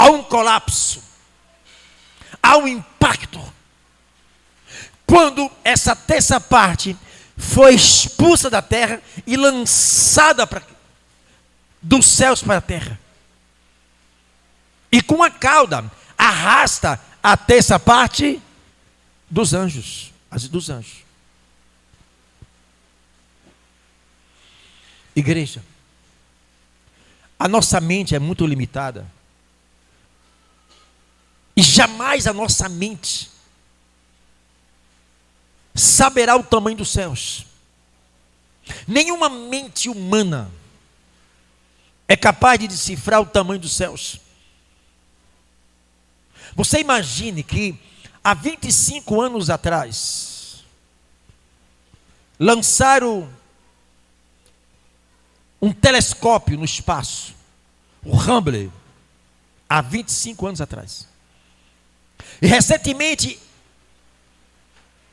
há um colapso, há um impacto. Quando essa terça parte foi expulsa da terra e lançada dos céus para a terra. E com a cauda arrasta a terça parte dos anjos. Igreja, a nossa mente é muito limitada. E jamais a nossa mente saberá o tamanho dos céus. Nenhuma mente humana é capaz de decifrar o tamanho dos céus. Você imagine que há 25 anos atrás lançaram um telescópio no espaço, o Hubble, há 25 anos atrás. E recentemente,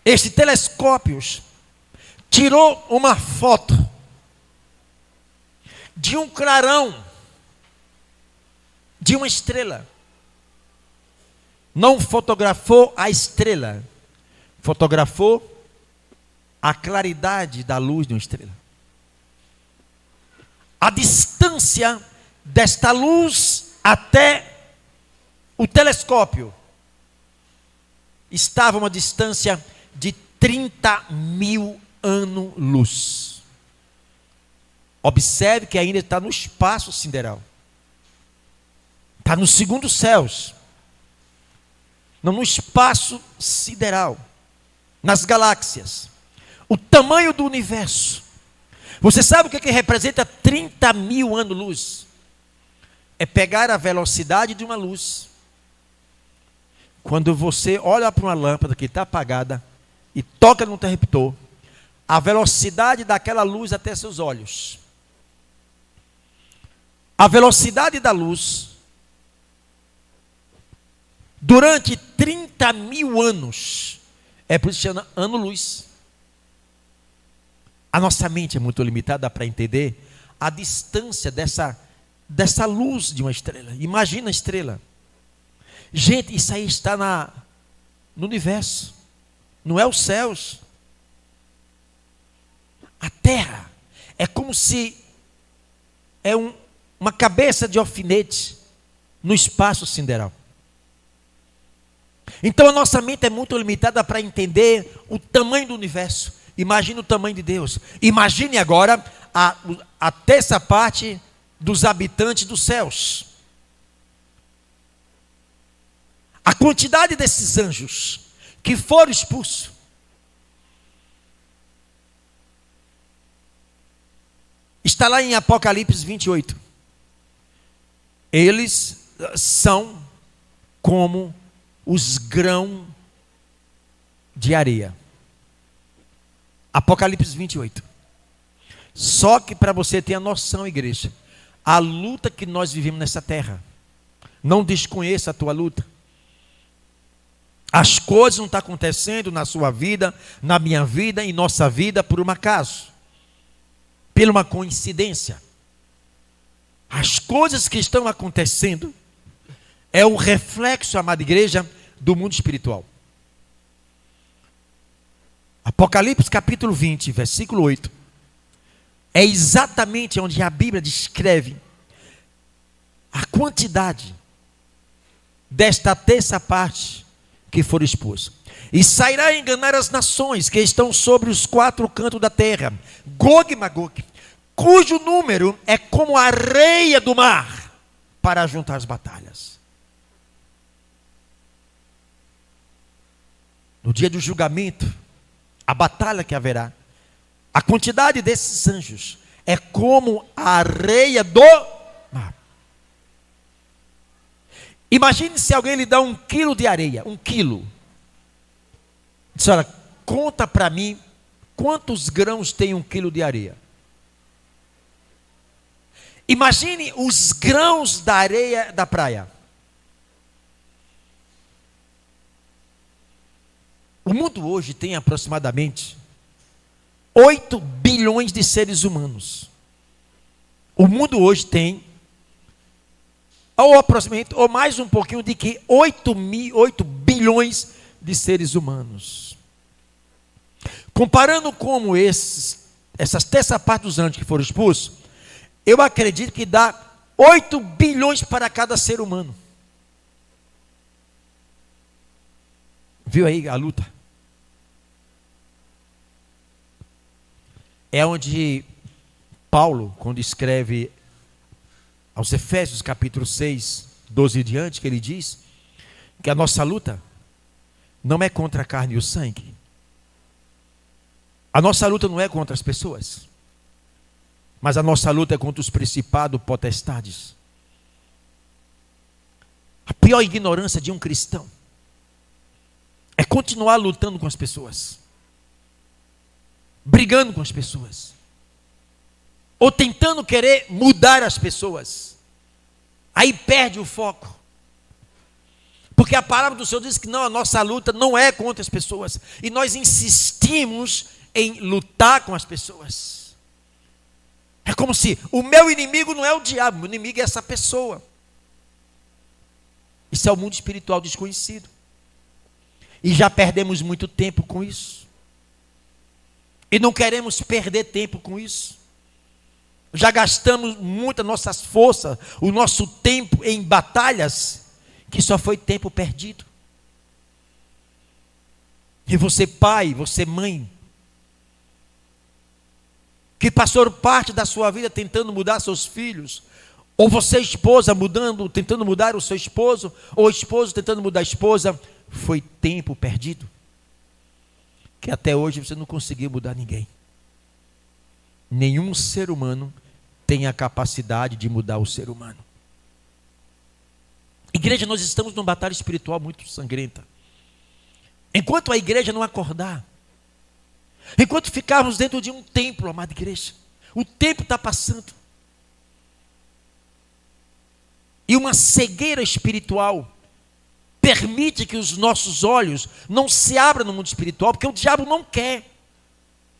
este telescópio tirou uma foto de um clarão, de uma estrela. Não fotografou a estrela, fotografou a claridade da luz de uma estrela. A distância desta luz até o telescópio estava uma distância de 30.000 anos-luz. Observe que ainda está no espaço sideral. Está nos segundos céus. Não no espaço sideral. Nas galáxias. O tamanho do universo. Você sabe o que representa 30.000 anos-luz? É pegar a velocidade de uma luz. Quando você olha para uma lâmpada que está apagada e toca no interruptor, a velocidade daquela luz até seus olhos. A velocidade da luz, durante 30.000 anos, é por isso que chama ano-luz. A nossa mente é muito limitada para entender a distância dessa luz de uma estrela. Imagina a estrela. Gente, isso aí está no universo. Não é os céus. A terra é como se uma cabeça de alfinete no espaço sideral. Então a nossa mente é muito limitada para entender o tamanho do universo. Imagine o tamanho de Deus. Imagine agora a terça parte dos habitantes dos céus. A quantidade desses anjos que foram expulsos. Está lá em Apocalipse 28. Eles são como os grãos de areia. Apocalipse 28. Só que para você ter a noção, igreja, a luta que nós vivemos nessa terra, não desconheça a tua luta. As coisas não estão acontecendo na sua vida, na minha vida, em nossa vida, por um acaso, por uma coincidência. As coisas que estão acontecendo é o reflexo, amada igreja, do mundo espiritual. Apocalipse capítulo 20, versículo 8, é exatamente onde a Bíblia descreve a quantidade desta terça parte que for expulsa. E sairá a enganar as nações que estão sobre os quatro cantos da terra, Gog e Magog, cujo número é como a areia do mar, para juntar as batalhas. No dia do julgamento, a batalha que haverá, a quantidade desses anjos é como a areia do mar. Imagine se alguém lhe dá 1 quilo de areia, 1 quilo. Diz, olha, conta para mim quantos grãos tem 1 quilo de areia. Imagine os grãos da areia da praia. O mundo hoje tem aproximadamente 8 bilhões de seres humanos. O mundo hoje tem ou aproximadamente, ou mais um pouquinho de que 8 bilhões de seres humanos. Comparando como essas terça parte dos anjos que foram expulsos, eu acredito que dá 8 bilhões para cada ser humano. Viu aí a luta? É onde Paulo, quando escreve aos Efésios capítulo 6, 12 e diante, que ele diz que a nossa luta não é contra a carne e o sangue. A nossa luta não é contra as pessoas, mas a nossa luta é contra os principados, potestades. A pior ignorância de um cristão é continuar lutando com as pessoas, brigando com as pessoas, ou tentando querer mudar as pessoas. Aí perde o foco. Porque a palavra do Senhor diz que não, a nossa luta não é contra as pessoas. E nós insistimos em lutar com as pessoas. É como se o meu inimigo não é o diabo, o meu inimigo é essa pessoa. Isso é o mundo espiritual desconhecido. E já perdemos muito tempo com isso. E não queremos perder tempo com isso. Já gastamos muitas nossas forças, o nosso tempo em batalhas, que só foi tempo perdido. E você pai, você mãe, que passou parte da sua vida tentando mudar seus filhos, ou você esposa tentando mudar o seu esposo, ou esposo tentando mudar a esposa, foi tempo perdido. Que até hoje você não conseguiu mudar ninguém. Nenhum ser humano tem a capacidade de mudar o ser humano. Igreja, nós estamos numa batalha espiritual muito sangrenta. Enquanto a igreja não acordar, enquanto ficarmos dentro de um templo, amada igreja, o tempo está passando. E uma cegueira espiritual permite que os nossos olhos não se abram no mundo espiritual, porque o diabo não quer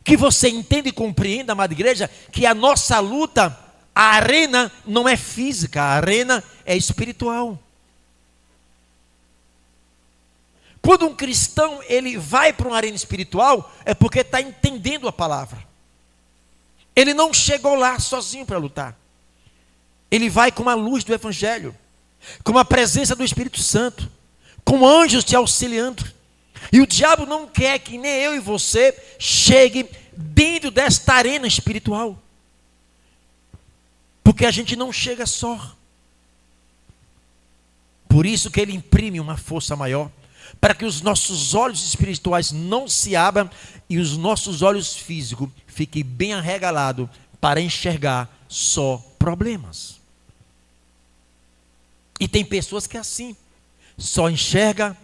que você entenda e compreenda, amada igreja, que a nossa luta, a arena não é física, a arena é espiritual. Quando um cristão ele vai para uma arena espiritual, é porque está entendendo a palavra. Ele não chegou lá sozinho para lutar. Ele vai com a luz do Evangelho, com a presença do Espírito Santo, com anjos te auxiliando. E o diabo não quer que nem eu e você chegue dentro desta arena espiritual. Porque a gente não chega só. Por isso que ele imprime uma força maior, para que os nossos olhos espirituais não se abram e os nossos olhos físicos fiquem bem arregalados para enxergar só problemas. E tem pessoas que é assim, só enxerga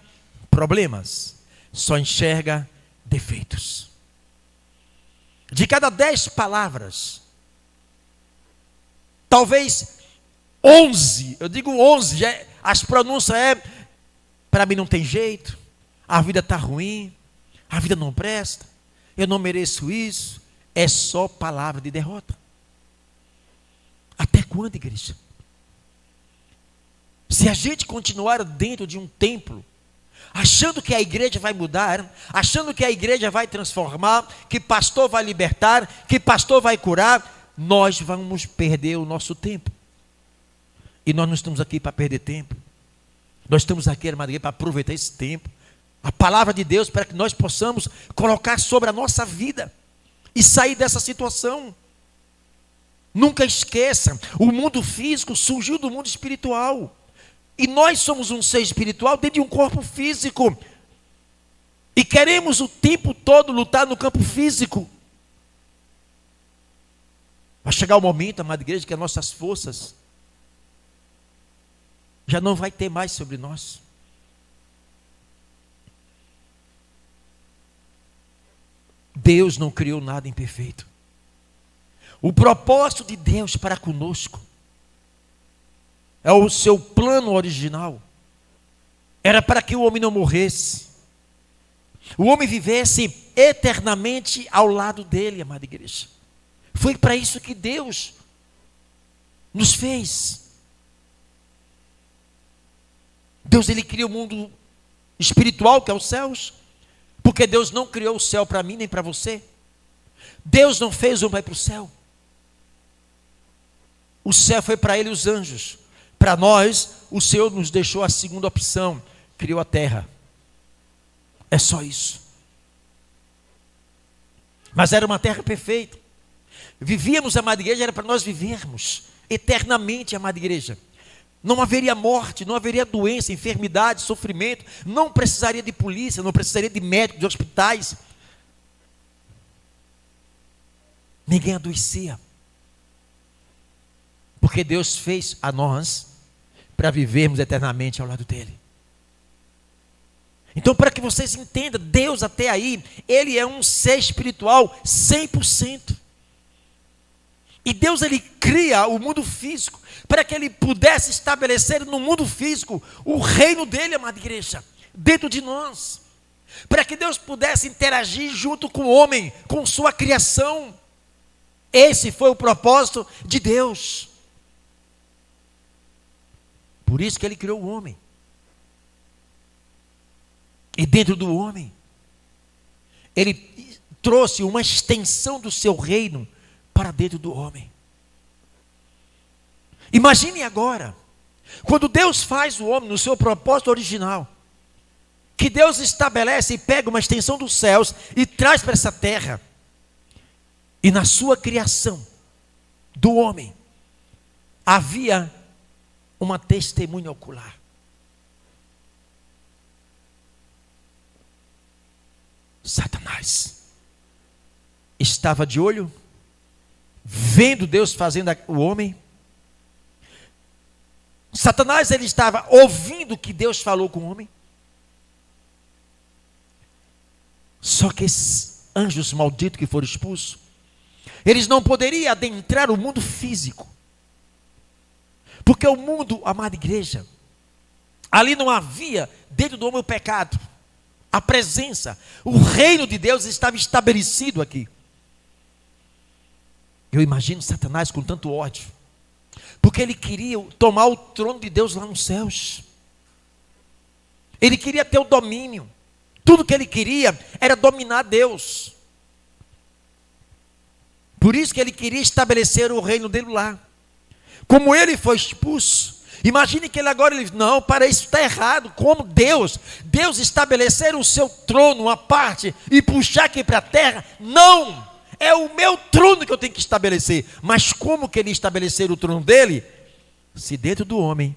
problemas, só enxerga defeitos. De cada 10 palavras, talvez 11, eu digo 11, as pronúncias para mim não tem jeito, a vida está ruim, a vida não presta, eu não mereço isso, é só palavra de derrota. Até quando, igreja? Se a gente continuar dentro de um templo, achando que a igreja vai mudar, achando que a igreja vai transformar, que pastor vai libertar, que pastor vai curar, nós vamos perder o nosso tempo. E nós não estamos aqui para perder tempo. Nós estamos aqui, irmã, para aproveitar esse tempo. A palavra de Deus para que nós possamos colocar sobre a nossa vida e sair dessa situação. Nunca esqueça, o mundo físico surgiu do mundo espiritual. E nós somos um ser espiritual dentro de um corpo físico. E queremos o tempo todo lutar no campo físico. Vai chegar o momento, amada igreja, que as nossas forças já não vai ter mais sobre nós. Deus não criou nada imperfeito. O propósito de Deus para conosco é o seu plano original. Era para que o homem não morresse. O homem vivesse eternamente ao lado dele, amada igreja. Foi para isso que Deus nos fez. Deus, ele cria o mundo espiritual, que é os céus, porque Deus não criou o céu para mim nem para você. Deus não fez o homem para o céu. O céu foi para ele e os anjos. Para nós, o Senhor nos deixou a segunda opção, criou a terra. É só isso. Mas era uma terra perfeita. Vivíamos, amada igreja, era para nós vivermos eternamente, amada igreja. Não haveria morte, não haveria doença, enfermidade, sofrimento. Não precisaria de polícia, não precisaria de médicos, de hospitais. Ninguém adoecia. Porque Deus fez a nós para vivermos eternamente ao lado dele. Então, para que vocês entendam, Deus até aí, ele é um ser espiritual 100%. E Deus, ele cria o mundo físico para que ele pudesse estabelecer no mundo físico o reino dele, amada igreja, dentro de nós. Para que Deus pudesse interagir junto com o homem, com sua criação. Esse foi o propósito de Deus. Por isso que ele criou o homem. E dentro do homem, ele trouxe uma extensão do seu reino para dentro do homem. Imagine agora, quando Deus faz o homem no seu propósito original, que Deus estabelece e pega uma extensão dos céus e traz para essa terra, e na sua criação do homem, havia uma testemunha ocular. Satanás estava de olho, vendo Deus fazendo o homem. Satanás, ele estava ouvindo que Deus falou com o homem. Só que esses anjos malditos que foram expulsos, eles não poderiam adentrar o mundo físico. Porque o mundo, amada igreja, ali não havia dentro do homem o pecado. A presença, o reino de Deus estava estabelecido aqui. Eu imagino Satanás com tanto ódio, porque ele queria tomar o trono de Deus lá nos céus. Ele queria ter o domínio. Tudo que ele queria era dominar Deus. Por isso que ele queria estabelecer o reino dele lá. Como ele foi expulso, imagine que ele agora, não, para isso está errado. Como Deus estabelecer o seu trono, uma parte, e puxar aqui para a terra? Não, é o meu trono que eu tenho que estabelecer. Mas como que ele estabelecer o trono dele? Se dentro do homem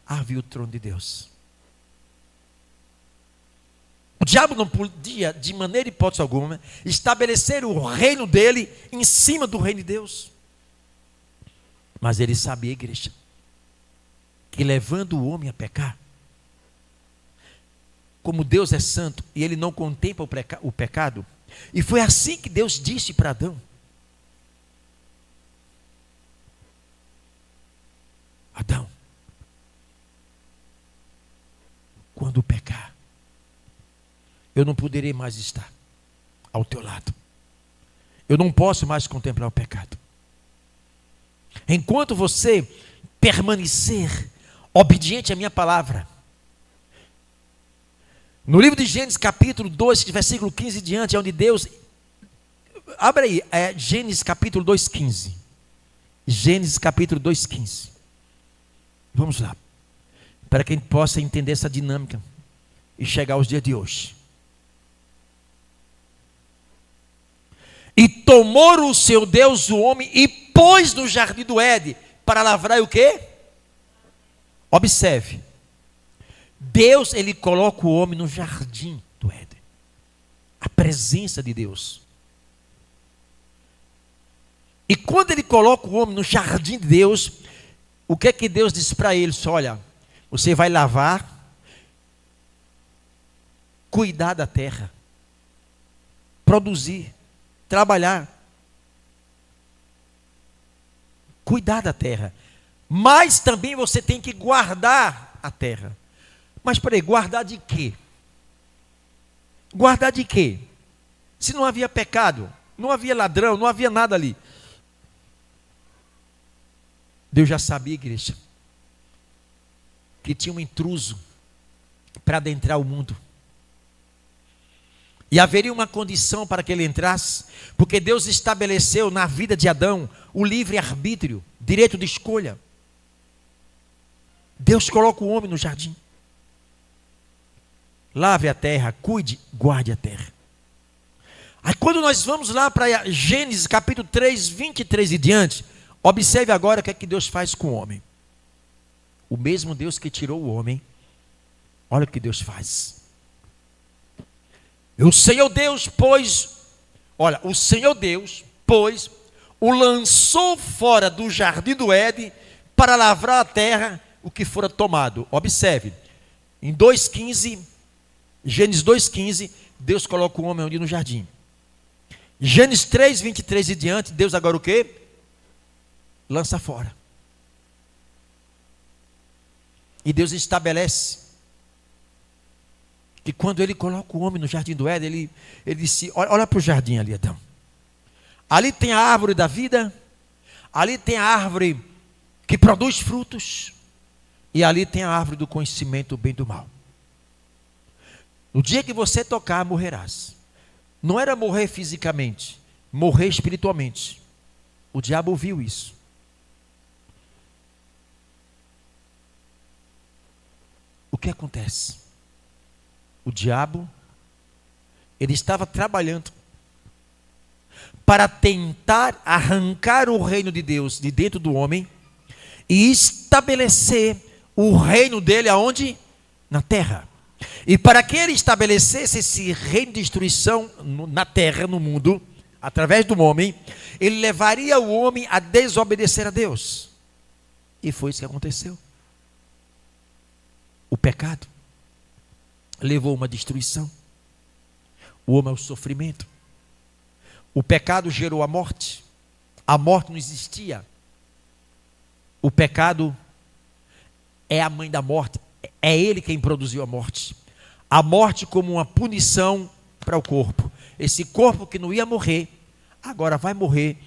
havia o trono de Deus. O diabo não podia, de maneira e hipótese alguma, estabelecer o reino dele em cima do reino de Deus. Mas ele sabia, igreja, que levando o homem a pecar, como Deus é santo e ele não contempla o pecado, e foi assim que Deus disse para Adão: Adão, quando pecar, eu não poderei mais estar ao teu lado. Eu não posso mais contemplar o pecado. Enquanto você permanecer obediente à minha palavra. No livro de Gênesis capítulo 2, versículo 15 em diante, é onde Deus... Abre aí, Gênesis capítulo 2, 15. Gênesis capítulo 2, 15. Vamos lá. Para que a gente possa entender essa dinâmica e chegar aos dias de hoje. E tomou o seu Deus o homem e pôs no jardim do Éden para lavrar o quê? Observe. Deus, ele coloca o homem no jardim do Éden. A presença de Deus. E quando ele coloca o homem no jardim de Deus, o que é que Deus diz para ele? Olha, você vai lavar, cuidar da terra, produzir, trabalhar, cuidar da terra, mas também você tem que guardar a terra. Mas peraí, guardar de quê? Guardar de quê? Se não havia pecado, não havia ladrão, não havia nada ali. Deus já sabia, igreja, que tinha um intruso para adentrar o mundo. E haveria uma condição para que ele entrasse, porque Deus estabeleceu na vida de Adão o livre-arbítrio, direito de escolha. Deus coloca o homem no jardim. Lave a terra, cuide, guarde a terra. Aí quando nós vamos lá para Gênesis capítulo 3, 23 e diante, observe agora o que é que Deus faz com o homem. O mesmo Deus que tirou o homem, olha o que Deus faz. O Senhor Deus, o lançou fora do jardim do Éden para lavrar a terra o que fora tomado. Observe, em 2,15, Gênesis 2,15, Deus coloca o homem ali no jardim. Gênesis 3, 23 e diante, Deus agora o quê? Lança fora. E Deus estabelece que quando ele coloca o homem no jardim do Éden, ele disse, olha para o jardim ali, Adão. Ali tem a árvore da vida, ali tem a árvore que produz frutos, e ali tem a árvore do conhecimento do bem e do mal. No dia que você tocar, morrerás. Não era morrer fisicamente, morrer espiritualmente. O diabo ouviu isso. O que acontece? O diabo, ele estava trabalhando para tentar arrancar o reino de Deus de dentro do homem e estabelecer o reino dele aonde? Na terra. E para que ele estabelecesse esse reino de destruição na terra, no mundo, através do homem, ele levaria o homem a desobedecer a Deus. E foi isso que aconteceu. O pecado levou uma destruição. O homem ao sofrimento. O pecado gerou a morte. A morte não existia. O pecado é a mãe da morte. É ele quem produziu a morte. A morte como uma punição para o corpo. Esse corpo que não ia morrer, agora vai morrer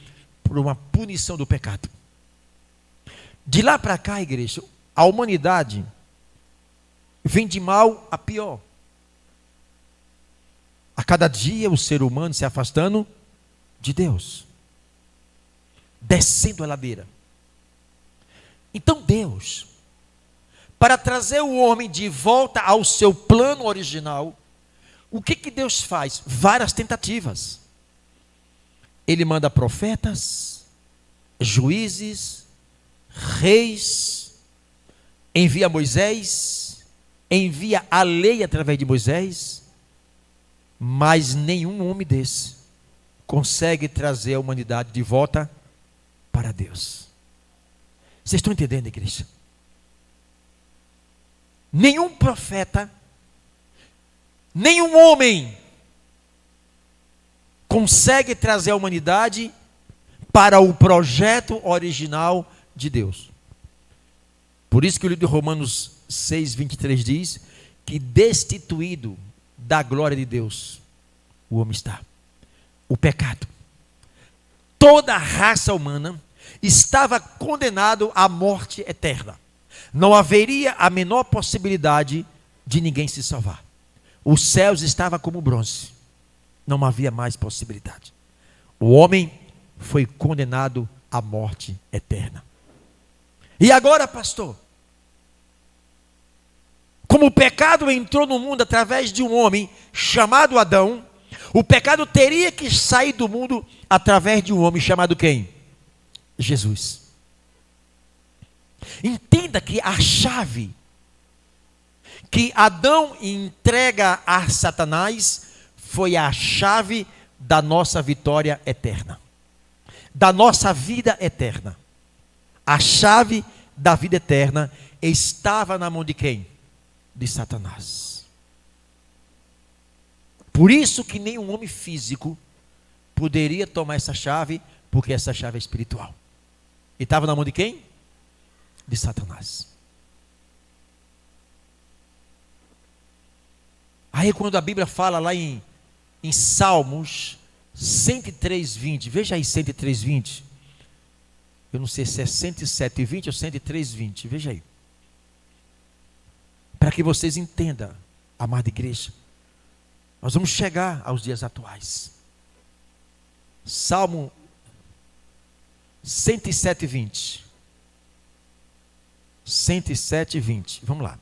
por uma punição do pecado. De lá para cá, igreja, a humanidade vem de mal a pior. A cada dia o ser humano se afastando de Deus, descendo a ladeira. Então Deus, para trazer o homem de volta ao seu plano original, o que Deus faz? Várias tentativas. Ele manda profetas, juízes, reis, envia Moisés, envia a lei através de Moisés, mas nenhum homem desse consegue trazer a humanidade de volta para Deus. Vocês estão entendendo, igreja? Nenhum profeta, nenhum homem consegue trazer a humanidade para o projeto original de Deus. Por isso que o livro de Romanos 6, 23 diz que destituído da glória de Deus o homem está. O pecado. Toda a raça humana estava condenado à morte eterna. Não haveria a menor possibilidade de ninguém se salvar. Os céus estavam como bronze. Não havia mais possibilidade. O homem foi condenado à morte eterna. E agora, pastor? Como o pecado entrou no mundo através de um homem chamado Adão, o pecado teria que sair do mundo através de um homem chamado quem? Jesus. Entenda que a chave que Adão entrega a Satanás foi a chave da nossa vitória eterna, da nossa vida eterna. A chave da vida eterna estava na mão de quem? De Satanás. Por isso que nenhum homem físico poderia tomar essa chave, porque essa chave é espiritual. E estava na mão de quem? De Satanás. Aí quando a Bíblia fala lá em Salmos 103, 20, veja aí 103, 20. Eu não sei se é 107, 20 ou 103, 20, veja aí. Para que vocês entendam, amada igreja, nós vamos chegar aos dias atuais. Salmo 107:20. 107:20. Vamos lá.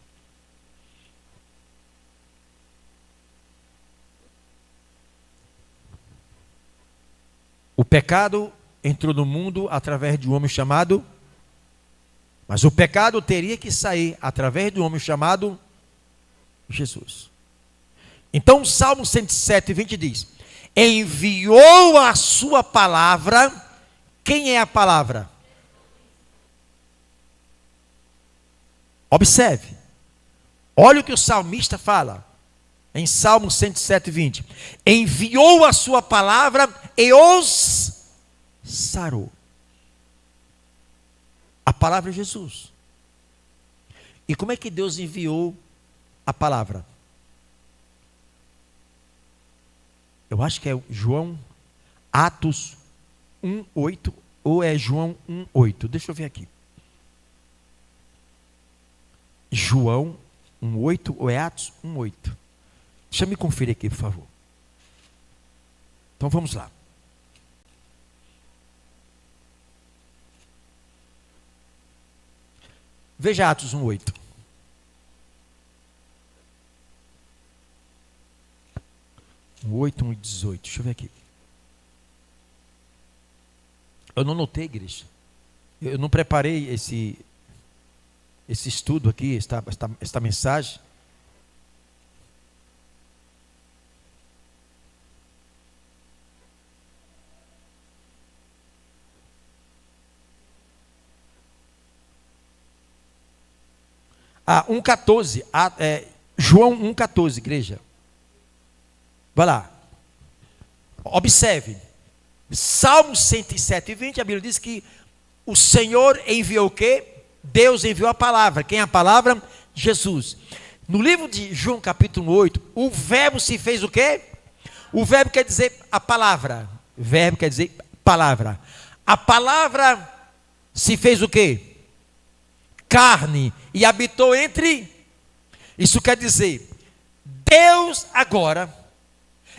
O pecado entrou no mundo através de um homem chamado, mas o pecado teria que sair através de um homem chamado Jesus. Então o Salmo 107:20 diz: enviou a sua palavra. Quem é a palavra? Observe, olha o que o salmista fala em Salmo 107:20: enviou a sua palavra e os sarou. A palavra é Jesus. E como é que Deus enviou a palavra? Eu acho que é João, Atos 1:8, ou é João 1:8. Deixa eu ver aqui. João 1:8 ou é Atos 1:8? Deixa eu me conferir aqui, por favor. Então vamos lá. Veja Atos 1:8. Um 8, 1:18. Deixa eu ver aqui. Eu não notei, igreja. Eu não preparei esse estudo aqui, esta mensagem. Ah, 1:14. João 1:14, igreja. Vai lá. Observe. Salmo 107:20, a Bíblia diz que o Senhor enviou o quê? Deus enviou a palavra. Quem é a palavra? Jesus. No livro de João capítulo 8, o verbo se fez o quê? O verbo quer dizer a palavra. O verbo quer dizer palavra. A palavra se fez o quê? Carne. E habitou entre. Isso quer dizer, Deus agora,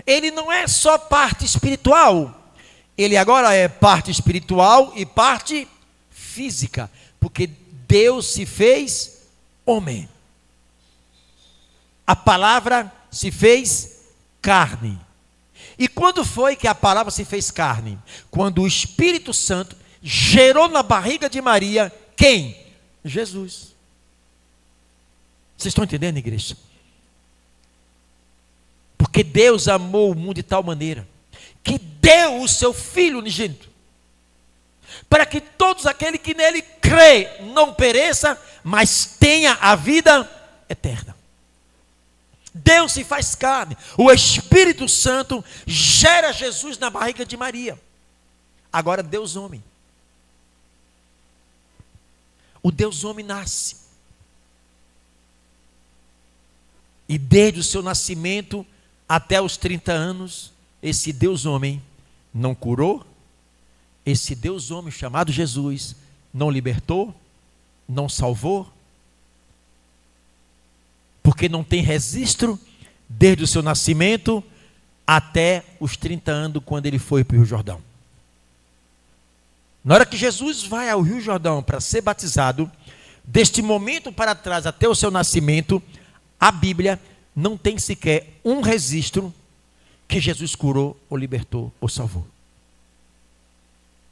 Ele não é só parte espiritual. Ele agora é parte espiritual e parte física. Porque Deus se fez homem. A palavra se fez carne. E quando foi que a palavra se fez carne? Quando o Espírito Santo gerou na barriga de Maria quem? Jesus. Vocês estão entendendo, igreja? Porque Deus amou o mundo de tal maneira que deu o seu Filho unigênito, para que todos aqueles que nele crê não pereça, mas tenha a vida eterna. Deus se faz carne. O Espírito Santo gera Jesus na barriga de Maria. Agora Deus homem. O Deus homem nasce. E desde o seu nascimento até os 30 anos, esse Deus homem não curou, esse Deus homem chamado Jesus não libertou, não salvou, porque não tem registro desde o seu nascimento até os 30 anos, quando ele foi para o Rio Jordão. Na hora que Jesus vai ao Rio Jordão para ser batizado, deste momento para trás até o seu nascimento, a Bíblia não tem sequer um registro que Jesus curou, ou libertou, ou salvou.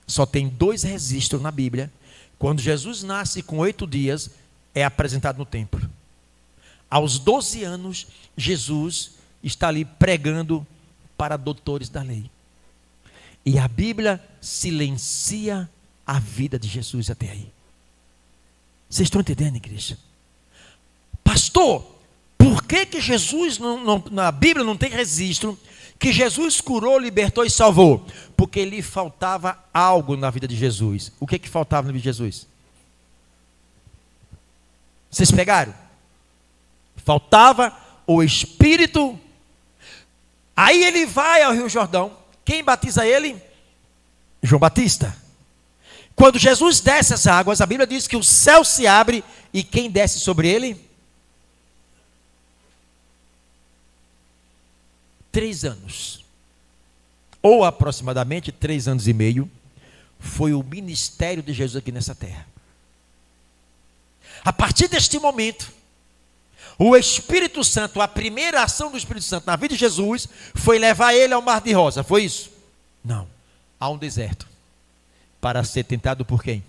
Só tem 2 registros na Bíblia. Quando Jesus nasce com 8 dias, é apresentado no templo. Aos 12 anos, Jesus está ali pregando para doutores da lei. E a Bíblia silencia a vida de Jesus até aí. Vocês estão entendendo, igreja? Pastor, por que Jesus, na Bíblia não tem registro que Jesus curou, libertou e salvou? Porque lhe faltava algo na vida de Jesus. O que faltava na vida de Jesus? Vocês pegaram? Faltava o Espírito. Aí ele vai ao Rio Jordão. Quem batiza ele? João Batista. Quando Jesus desce as águas, a Bíblia diz que o céu se abre e quem desce sobre ele? 3 anos, ou aproximadamente 3 anos e meio, foi o ministério de Jesus aqui nessa terra. A partir deste momento, o Espírito Santo, a primeira ação do Espírito Santo na vida de Jesus, foi levar ele ao Mar de Rosa, foi isso? Não, a um deserto, para ser tentado por quem?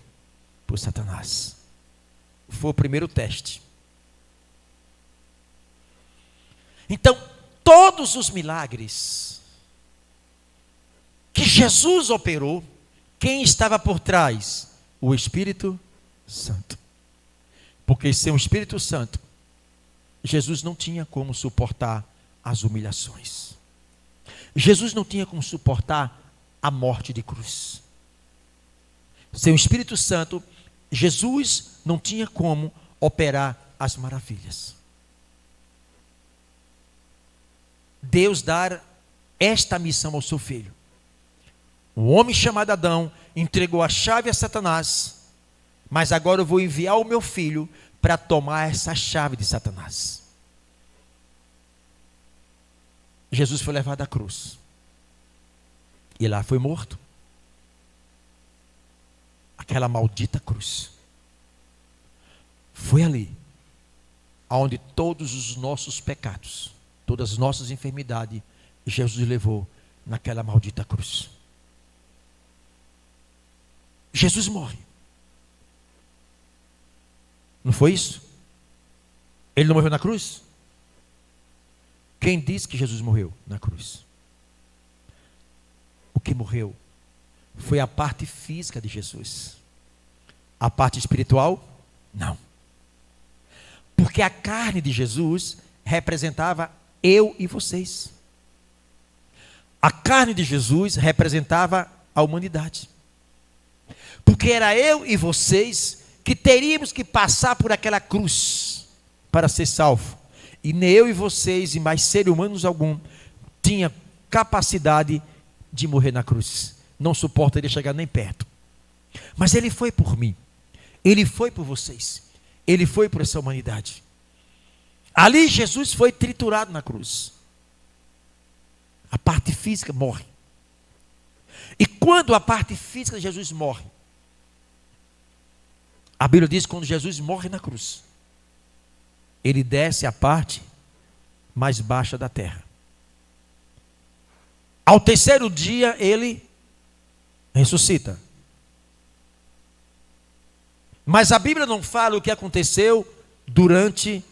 Por Satanás. Foi o primeiro teste. Então, todos os milagres que Jesus operou, quem estava por trás? O Espírito Santo. Porque sem o Espírito Santo, Jesus não tinha como suportar as humilhações. Jesus não tinha como suportar a morte de cruz. Sem o Espírito Santo, Jesus não tinha como operar as maravilhas. Deus dar esta missão ao seu filho. Um homem chamado Adão entregou a chave a Satanás, mas agora eu vou enviar o meu filho para tomar essa chave de Satanás. Jesus foi levado à cruz. E lá foi morto. Aquela maldita cruz. Foi ali onde todos os nossos pecados, todas as nossas enfermidades, Jesus levou naquela maldita cruz. Jesus morre. Não foi isso? Ele não morreu na cruz? Quem disse que Jesus morreu na cruz? O que morreu foi a parte física de Jesus. A parte espiritual, não. Porque a carne de Jesus representava eu e vocês. A carne de Jesus representava a humanidade. Porque era eu e vocês que teríamos que passar por aquela cruz para ser salvo. E nem eu e vocês, e mais ser humanos algum, tinha capacidade de morrer na cruz. Não suportaria chegar nem perto. Mas ele foi por mim. Ele foi por vocês. Ele foi por essa humanidade. Ali Jesus foi triturado na cruz. A parte física morre. E quando a parte física de Jesus morre, a Bíblia diz que quando Jesus morre na cruz, ele desce à parte mais baixa da terra. Ao terceiro dia ele ressuscita. Mas a Bíblia não fala o que aconteceu durante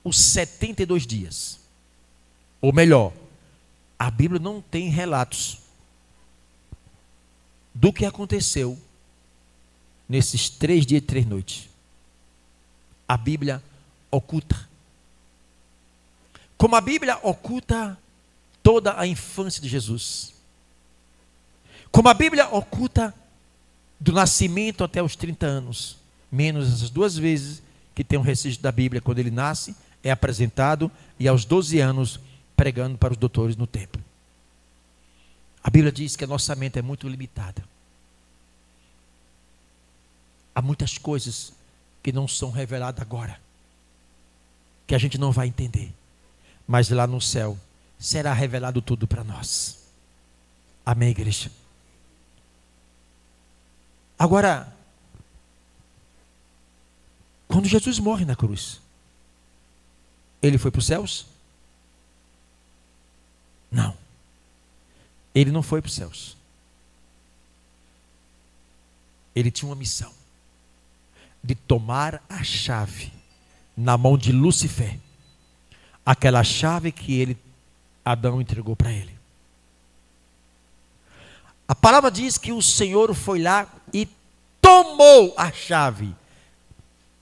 os 72 dias. Ou melhor, a Bíblia não tem relatos do que aconteceu nesses 3 dias e 3 noites. A Bíblia oculta. Como a Bíblia oculta toda a infância de Jesus. Como a Bíblia oculta do nascimento até os 30 anos. Menos essas 2 vezes que tem um registro da Bíblia, quando ele nasce, é apresentado, e aos 12 anos pregando para os doutores no templo. A Bíblia diz que a nossa mente é muito limitada. Há muitas coisas que não são reveladas agora, que a gente não vai entender, mas lá no céu será revelado tudo para nós. Amém, igreja? Agora, quando Jesus morre na cruz, ele foi para os céus? Não. Ele não foi para os céus. Ele tinha uma missão de tomar a chave na mão de Lúcifer, aquela chave que Adão entregou para ele. A palavra diz que o Senhor foi lá e tomou a chave.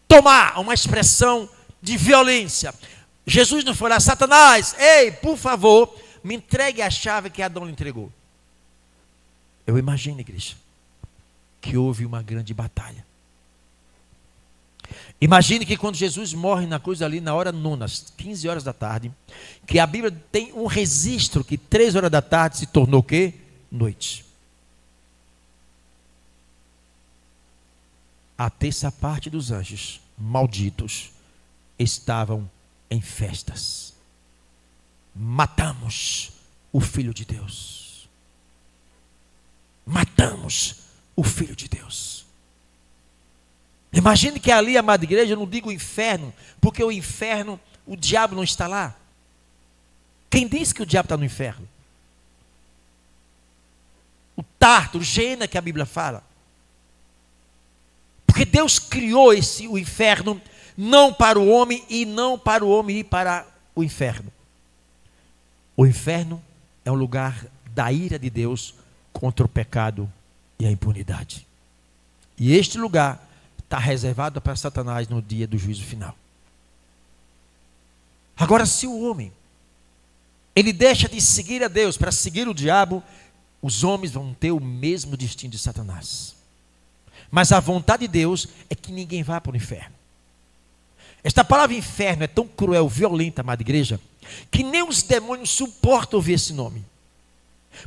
Tomar, uma expressão de violência. Jesus não foi lá: Satanás, ei, por favor, me entregue a chave que Adão lhe entregou. Eu imagino, igreja, que houve uma grande batalha. Imagine que quando Jesus morre na cruz ali na hora nona, às 15 horas da tarde, que a Bíblia tem um registro que 3 horas da tarde se tornou o quê? Noite. A terça parte dos anjos malditos estavam em festas. Matamos o Filho de Deus. Matamos o Filho de Deus. Imagine que ali, amada igreja, eu não digo inferno, porque o inferno, o diabo não está lá. Quem disse que o diabo está no inferno? O Tártaro, o Gêena que a Bíblia fala. Porque Deus criou o inferno não para o homem e não para o homem ir para o inferno. O inferno é um lugar da ira de Deus contra o pecado e a impunidade. E este lugar está reservado para Satanás no dia do juízo final. Agora, se o homem ele deixa de seguir a Deus para seguir o diabo, os homens vão ter o mesmo destino de Satanás. Mas a vontade de Deus é que ninguém vá para o inferno. Esta palavra inferno é tão cruel, violenta, amada igreja, que nem os demônios suportam ouvir esse nome.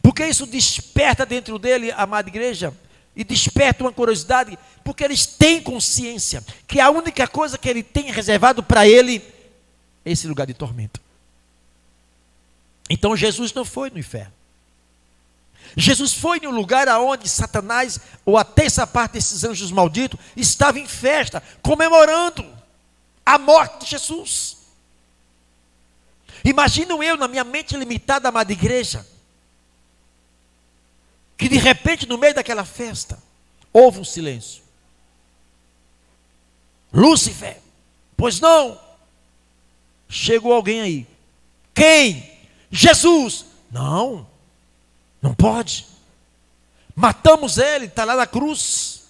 Porque isso desperta dentro dele, amada igreja, e desperta uma curiosidade, porque eles têm consciência que a única coisa que ele tem reservado para ele é esse lugar de tormento. Então Jesus não foi no inferno. Jesus foi no lugar aonde Satanás, ou a terça parte desses anjos malditos, estava em festa, comemorando a morte de Jesus. Imagino eu, na minha mente limitada, amada igreja, que de repente no meio daquela festa, houve um silêncio. Lúcifer, pois não? Chegou alguém aí. Quem? Jesus. Não, não pode. Matamos ele, está lá na cruz.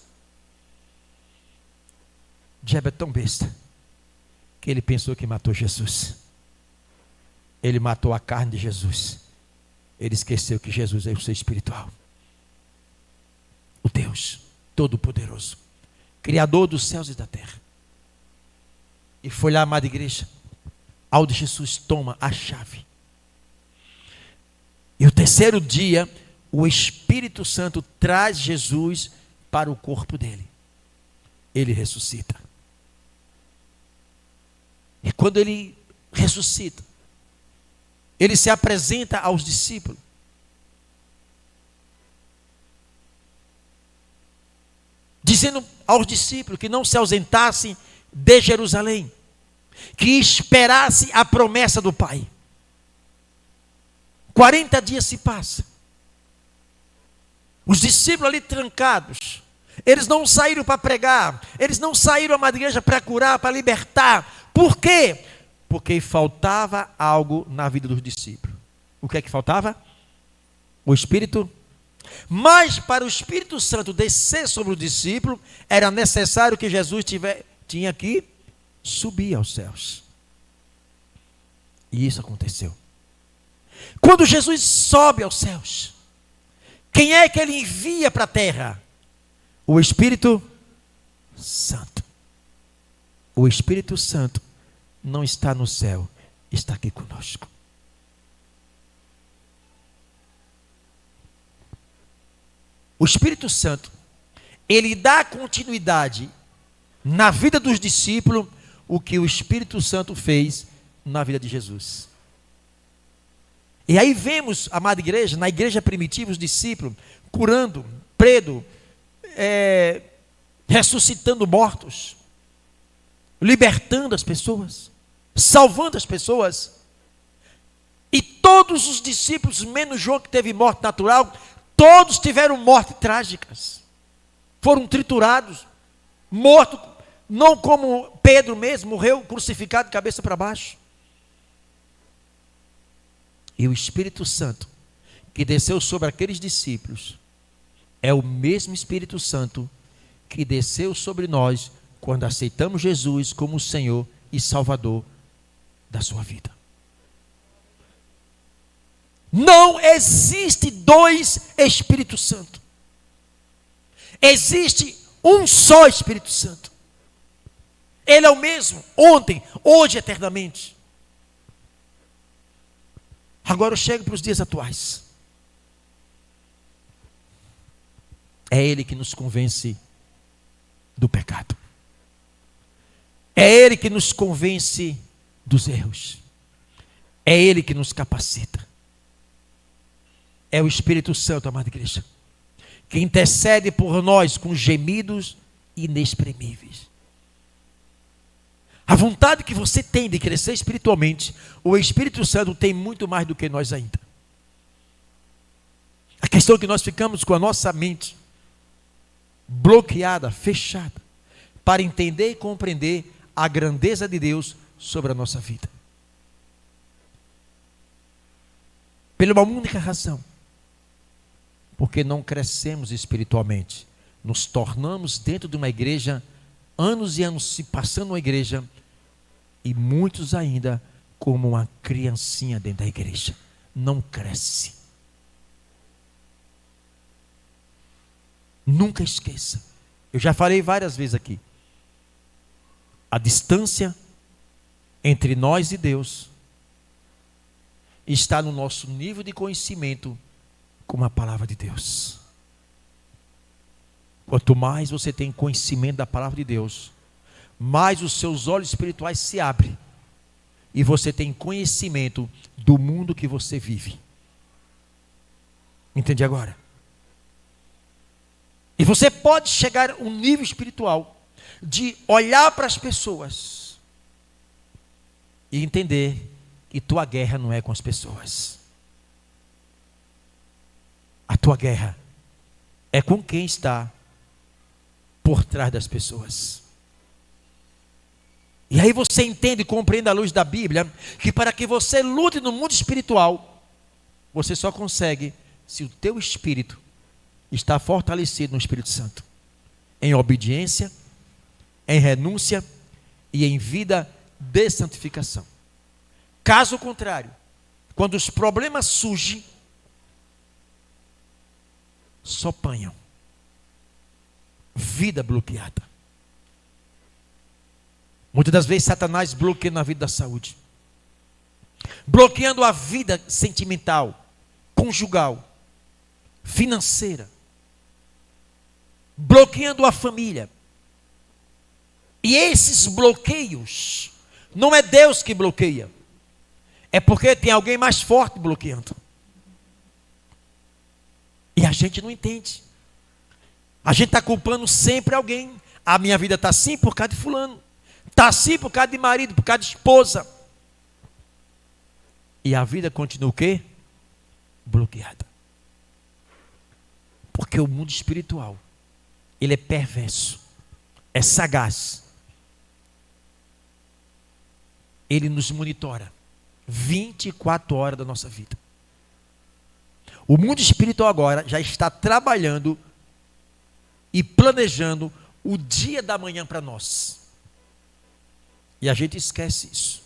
O diabo é tão besta que ele pensou que matou Jesus. Ele matou a carne de Jesus. Ele esqueceu que Jesus é o ser espiritual. O Deus Todo-Poderoso, Criador dos céus e da terra. E foi lá, amada igreja, onde Jesus toma a chave. E o terceiro dia, o Espírito Santo traz Jesus para o corpo dele. Ele ressuscita. E quando ele ressuscita, ele se apresenta aos discípulos. Dizendo aos discípulos que não se ausentassem de Jerusalém, que esperassem a promessa do Pai. 40 dias se passam. Os discípulos ali trancados, eles não saíram para pregar, eles não saíram, amada igreja, para curar, para libertar. Por quê? Porque faltava algo na vida dos discípulos. O que é que faltava? O Espírito. Mas para o Espírito Santo descer sobre o discípulo, era necessário que Jesus tinha que subir aos céus. E isso aconteceu. Quando Jesus sobe aos céus, quem é que ele envia para a terra? O Espírito Santo. O Espírito Santo não está no céu, está aqui conosco. O Espírito Santo, ele dá continuidade na vida dos discípulos o que o Espírito Santo fez na vida de Jesus. E aí vemos, amada igreja, na igreja primitiva, os discípulos curando, preso, ressuscitando mortos, libertando as pessoas, salvando as pessoas. E todos os discípulos, menos João que teve morte natural, todos tiveram mortes trágicas. Foram triturados, mortos, não como Pedro mesmo, morreu crucificado de cabeça para baixo. E o Espírito Santo, que desceu sobre aqueles discípulos, é o mesmo Espírito Santo que desceu sobre nós quando aceitamos Jesus como o Senhor e Salvador da sua vida. Não existe dois Espíritos Santos. Existe um só Espírito Santo. Ele é o mesmo, ontem, hoje, eternamente. Agora eu chego para os dias atuais. É Ele que nos convence do pecado. É Ele que nos convence dos erros. É Ele que nos capacita. É o Espírito Santo, amada igreja, que intercede por nós com gemidos inexprimíveis. A vontade que você tem de crescer espiritualmente, o Espírito Santo tem muito mais do que nós ainda. A questão é que nós ficamos com a nossa mente bloqueada, fechada, para entender e compreender a grandeza de Deus sobre a nossa vida. Pela uma única razão: porque não crescemos espiritualmente. Nos tornamos dentro de uma igreja, anos e anos se passando uma igreja, e muitos ainda como uma criancinha dentro da igreja. Não cresce. Nunca esqueça. Eu já falei várias vezes aqui. A distância entre nós e Deus está no nosso nível de conhecimento com a palavra de Deus. Quanto mais você tem conhecimento da palavra de Deus, mais os seus olhos espirituais se abrem e você tem conhecimento do mundo que você vive. Entende agora? E você pode chegar a um nível espiritual de olhar para as pessoas e entender que tua guerra não é com as pessoas. A tua guerra é com quem está por trás das pessoas. E aí você entende e compreende à luz da Bíblia que para que você lute no mundo espiritual, você só consegue se o teu espírito está fortalecido no Espírito Santo, em obediência, em renúncia e em vida de santificação. Caso contrário, quando os problemas surgem, só apanham. Vida bloqueada. Muitas das vezes Satanás bloqueia na vida da saúde, bloqueando a vida sentimental, conjugal, financeira, bloqueando a família. E esses bloqueios, não é Deus que bloqueia, é porque tem alguém mais forte bloqueando. E a gente não entende. A gente está culpando sempre alguém. A minha vida está assim por causa de fulano, está assim por causa de marido, por causa de esposa. E a vida continua o quê? Bloqueada. Porque o mundo espiritual, ele é perverso, é sagaz. Ele nos monitora 24 horas da nossa vida. O mundo espiritual agora já está trabalhando e planejando o dia da manhã para nós. E a gente esquece isso.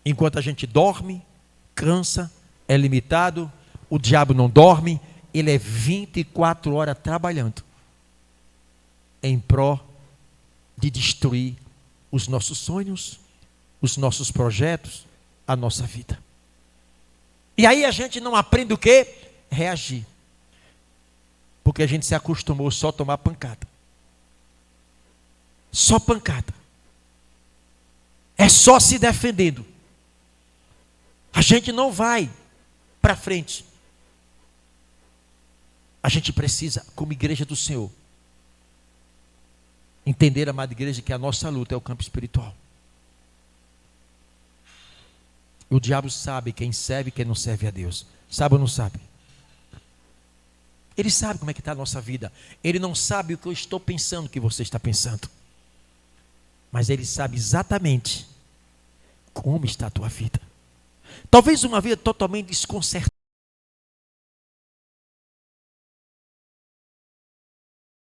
Enquanto a gente dorme, cansa, é limitado, o diabo não dorme, ele é 24 horas trabalhando em pró de destruir os nossos sonhos, os nossos projetos, a nossa vida. E aí a gente não aprende o quê? Reagir. Porque a gente se acostumou só a tomar pancada. Só pancada. É só se defendendo. A gente não vai para frente. A gente precisa, como igreja do Senhor, entender, amada igreja, que a nossa luta é o campo espiritual. O diabo sabe quem serve e quem não serve a Deus. Sabe ou não sabe? Ele sabe como é que está a nossa vida. Ele não sabe o que eu estou pensando que você está pensando. Mas ele sabe exatamente como está a tua vida. Talvez uma vida totalmente desconcertada.